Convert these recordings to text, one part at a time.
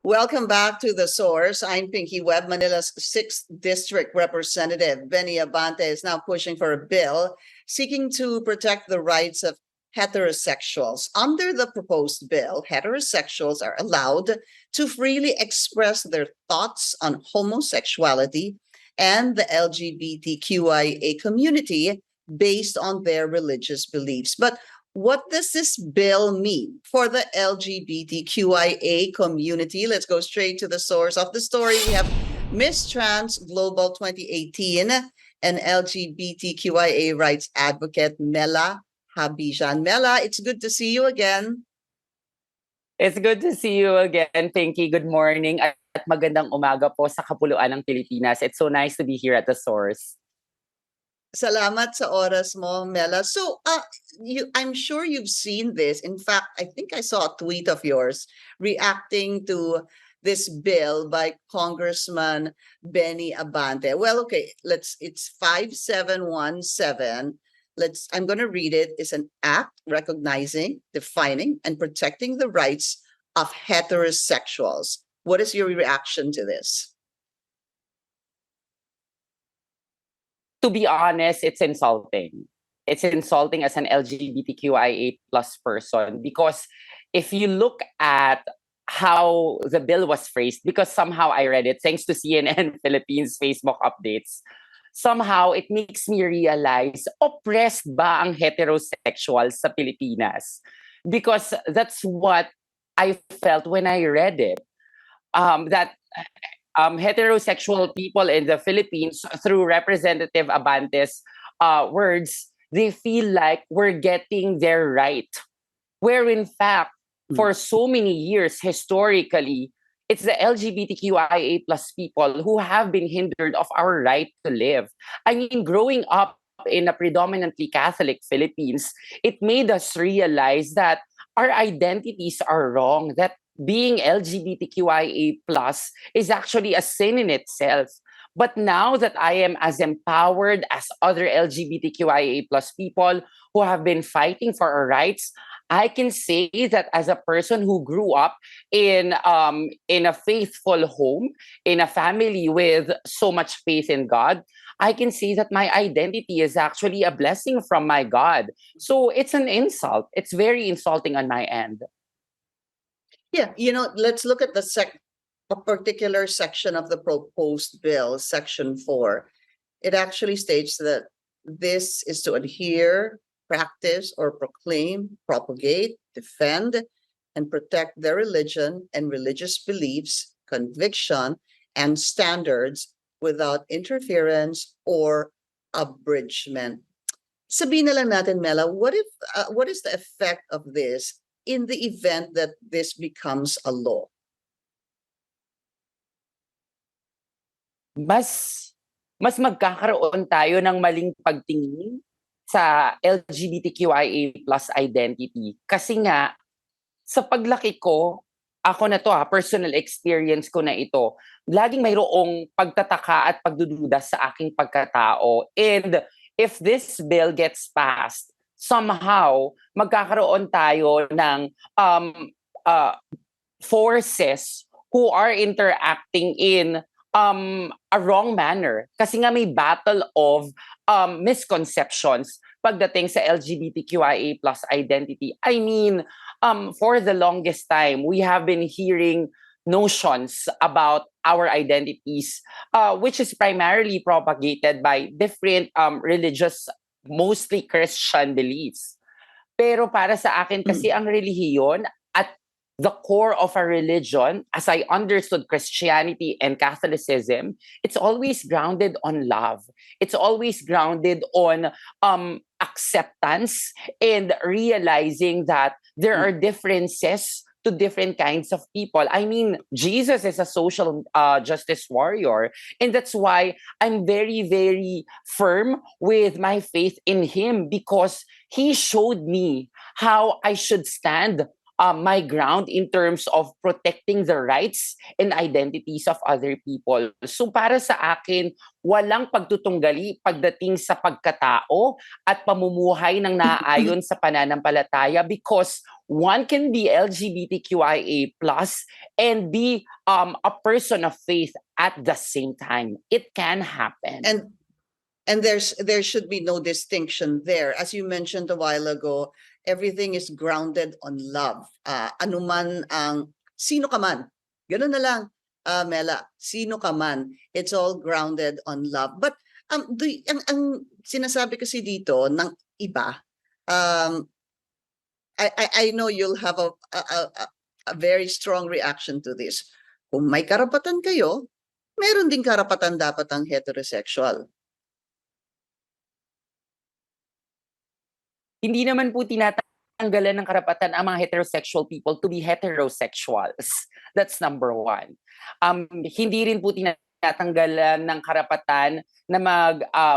Welcome back to The Source. I'm Pinky Webb. Manila's 6th District Representative Benny Abante is now pushing for a bill seeking to protect the rights of heterosexuals. Under the proposed bill, heterosexuals are allowed to freely express their thoughts on homosexuality and the LGBTQIA community based on their religious beliefs. But what does this bill mean for the LGBTQIA community? Let's go straight to the source of the story. We have Miss Trans Global 2018 and LGBTQIA rights advocate Mela Habijan. Mela, it's good to see you again. It's good to see you again, Pinky. Good morning at magandang umaga po sa kapuluan ng Pilipinas. It's so nice to be here at The Source. Salamat sa oras mo, Mela. So, I'm sure you've seen this. In fact, I think I saw a tweet of yours reacting to this bill by Congressman Benny Abante. Well, okay, it's 5717. I'm going to read it. It's an act recognizing, defining, and protecting the rights of heterosexuals. What is your reaction to this? To be honest, it's insulting. It's insulting as an LGBTQIA plus person because if you look at how the bill was phrased, because somehow I read it thanks to CNN Philippines Facebook updates, somehow it makes me realize oppressed ba ang heterosexuals sa Pilipinas? Because that's what I felt when I read it. That heterosexual people in the Philippines, through Representative Abante's words, they feel like we're getting their right. Where in fact, for so many years, historically, it's the LGBTQIA plus people who have been hindered of our right to live. I mean, growing up in a predominantly Catholic Philippines, it made us realize that our identities are wrong, that being LGBTQIA plus is actually a sin in itself. But now that I am as empowered as other LGBTQIA plus people who have been fighting for our rights, I can say that as a person who grew up in a faithful home, in a family with so much faith in God, I can say that my identity is actually a blessing from my God. So it's an insult. It's very insulting on my end. Yeah, let's look at a particular section of the proposed bill, Section 4. It actually states that this is to adhere, practice, or proclaim, propagate, defend, and protect their religion and religious beliefs, conviction, and standards without interference or abridgment. Sabihin na lang natin, Mela, what is the effect of this in the event that this becomes a law? Mas magkakaroon tayo ng maling pagtingin sa LGBTQIA plus identity. Kasi nga, sa paglaki ko, ako na to personal experience ko na ito, laging mayroong pagtataka at pagdududa sa aking pagkatao. And if this bill gets passed, somehow, magkakaroon tayo ng forces who are interacting in a wrong manner. Kasi nga may battle of misconceptions pagdating sa LGBTQIA plus identity. I mean, for the longest time, we have been hearing notions about our identities, which is primarily propagated by different religious, mostly Christian beliefs. Pero para sa akin kasi ang relihiyon at the core of a religion, as I understood Christianity and Catholicism, it's always grounded on love. It's always grounded on acceptance and realizing that there are differences to different kinds of people. I mean, Jesus is a social justice warrior. And that's why I'm very, very firm with my faith in him, because he showed me how I should stand my ground in terms of protecting the rights and identities of other people. So para sa akin, walang pagtutunggali pagdating sa pagkatao at pamumuhay ng naaayon sa pananampalataya, because one can be LGBTQIA plus and be a person of faith at the same time. It can happen. And there should be no distinction there. As you mentioned a while ago, everything is grounded on love. Anuman ang sino ka man. Ganun na lang, Mela. Sino ka man. It's all grounded on love. But ang sinasabi kasi dito ng iba, I know you'll have a very strong reaction to this. Kung may karapatan kayo, meron ding karapatan dapat ang heterosexual. Hindi naman po tinatanggalan ng karapatan ang mga heterosexual people to be heterosexuals. That's number one. Hindi rin po tinatanggalan ng karapatan na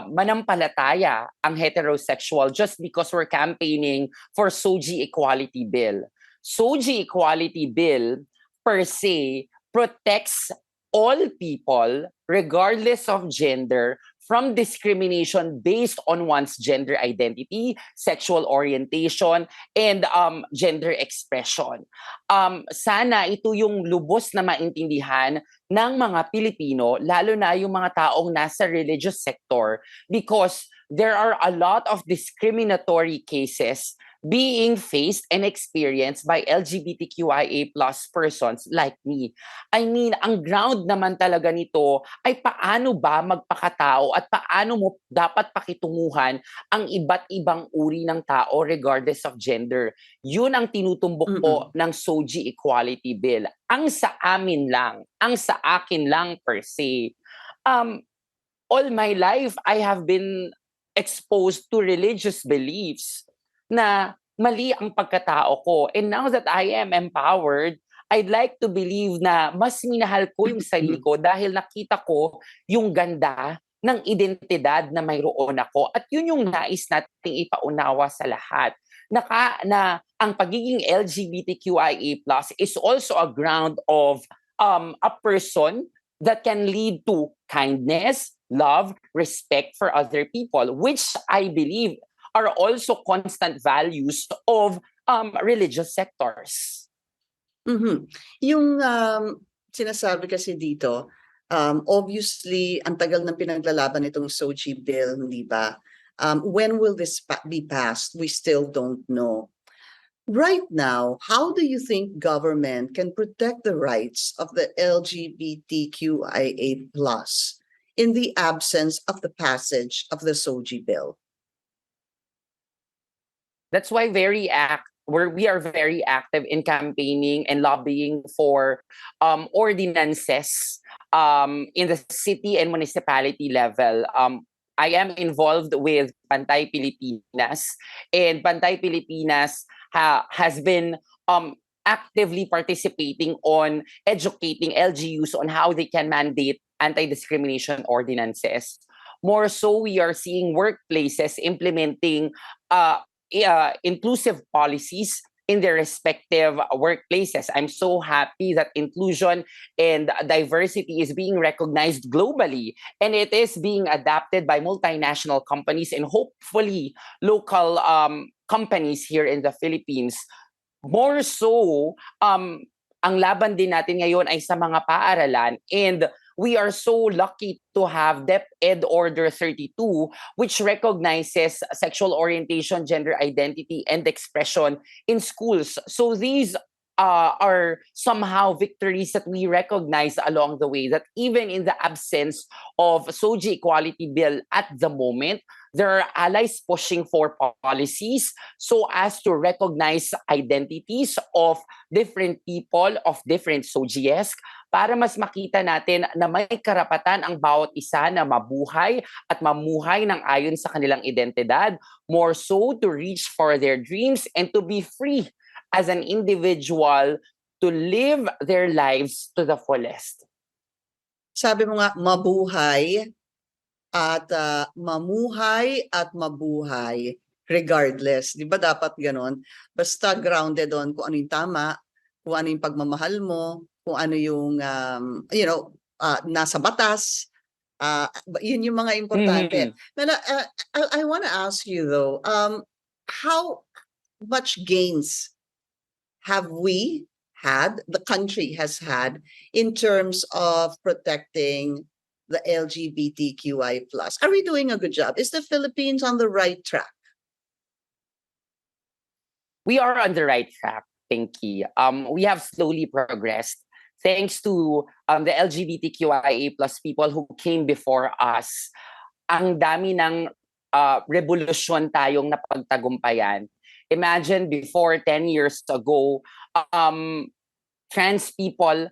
manampalataya ang heterosexual just because we're campaigning for SOGI Equality Bill. SOGI Equality Bill per se protects all people regardless of gender from discrimination based on one's gender identity, sexual orientation, and gender expression. Sana ito yung lubos na maintindihan ng mga Pilipino, lalo na yung mga taong nasa religious sector, because there are a lot of discriminatory cases being faced and experienced by LGBTQIA plus persons like me. I mean, ang ground naman talaga nito ay paano ba magpakatao at paano mo dapat pakitunguhan ang iba't ibang uri ng tao regardless of gender. Yun ang tinutumbok po ng SOGI Equality Bill. Ang sa amin lang, ang sa akin lang per se, all my life I have been exposed to religious beliefs na mali ang pagkatao ko. And now that I am empowered, I'd like to believe na mas minahal ko yung sarili ko dahil nakita ko yung ganda ng identidad na mayroon ako. At yun yung nais nating ipaunawa sa lahat. Na ang pagiging LGBTQIA+ is also a ground of a person that can lead to kindness, love, respect for other people, which I believe are also constant values of religious sectors. Yung sinasabi kasi dito, obviously, ang tagal ng pinaglalaban itong SOGI bill, hindi ba? When will this be passed? We still don't know. Right now, how do you think government can protect the rights of the LGBTQIA+ in the absence of the passage of the SOGI bill? That's why we are very active in campaigning and lobbying for ordinances in the city and municipality level. I am involved with Pantay Pilipinas, and Pantay Pilipinas has been actively participating on educating LGUs on how they can mandate anti-discrimination ordinances. More so, we are seeing workplaces implementing inclusive policies in their respective workplaces. I'm so happy that inclusion and diversity is being recognized globally, and it is being adapted by multinational companies and hopefully local companies here in the Philippines. More so, ang laban din natin ngayon ay sa mga paaralan, and we are so lucky to have DepEd Order 32, which recognizes sexual orientation, gender identity, and expression in schools. So these are somehow victories that we recognize along the way, that even in the absence of SOGI Equality Bill at the moment, there are allies pushing for policies so as to recognize identities of different people, of different SOGIes, para mas makita natin na may karapatan ang bawat isa na mabuhay at mamuhay ng ayon sa kanilang identidad, more so to reach for their dreams and to be free as an individual to live their lives to the fullest. Sabi mo nga, mabuhay at mamuhay at mabuhay. regardless. Di ba dapat ganon? Basta grounded on kung ano yung tama, kung ano yung pagmamahal mo, kung ano yung, nasa batas. Yun yung mga importante. Mhm. But I want to ask you though, how much gains have we had, the country has had, in terms of protecting the LGBTQI plus? Are we doing a good job? Is the Philippines on the right track? We are on the right track, Pinky. We have slowly progressed thanks to the LGBTQIA plus people who came before us. Ang dami ng revolusyon tayong napagtagumpayan. Imagine before 10 years ago, trans people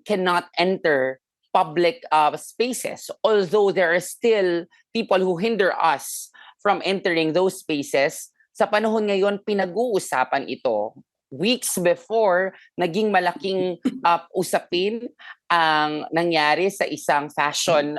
cannot enter public spaces, although there are still people who hinder us from entering those spaces. Sa panahon ngayon, pinag-uusapan ito. Weeks before, naging malaking usapin ang nangyari sa isang fashion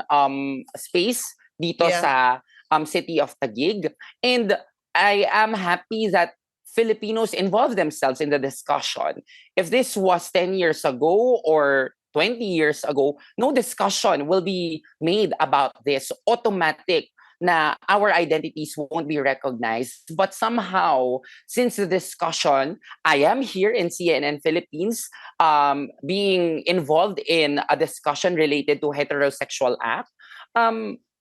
space dito sa city of Taguig. And I am happy that Filipinos involve themselves in the discussion. If this was 10 years ago or 20 years ago, no discussion will be made about this. Automatic na our identities won't be recognized. But somehow, since the discussion, I am here in CNN Philippines being involved in a discussion related to heterosexual act.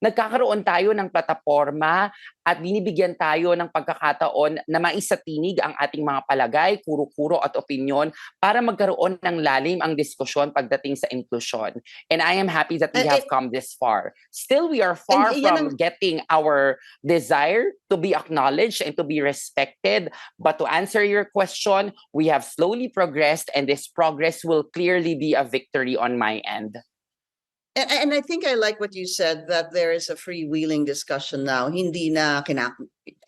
Nagkakaroon tayo ng plataforma at binibigyan tayo ng pagkakataon na maisatinig ang ating mga palagay, kuro-kuro at opinyon para magkaroon ng lalim ang diskusyon pagdating sa inklusyon. And I am happy that we have come this far. Still, we are far from getting our desire to be acknowledged and to be respected. But to answer your question, we have slowly progressed, and this progress will clearly be a victory on my end. And I think I like what you said, that there is a freewheeling discussion now. Hindi na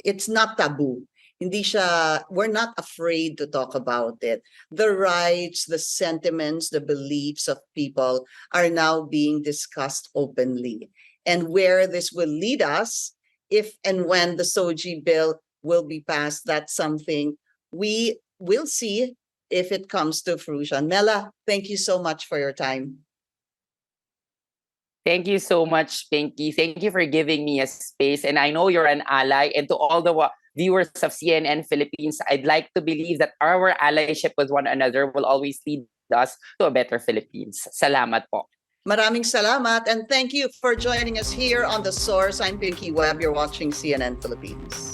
it's not taboo. Hindi siya, we're not afraid to talk about it. The rights, the sentiments, the beliefs of people are now being discussed openly. And where this will lead us, if and when the SOGI bill will be passed, that's something we will see if it comes to fruition. Mela, thank you so much for your time. Thank you so much, Pinky. Thank you for giving me a space. And I know you're an ally. And to all the viewers of CNN Philippines, I'd like to believe that our allyship with one another will always lead us to a better Philippines. Salamat po. Maraming salamat. And thank you for joining us here on The Source. I'm Pinky Webb. You're watching CNN Philippines.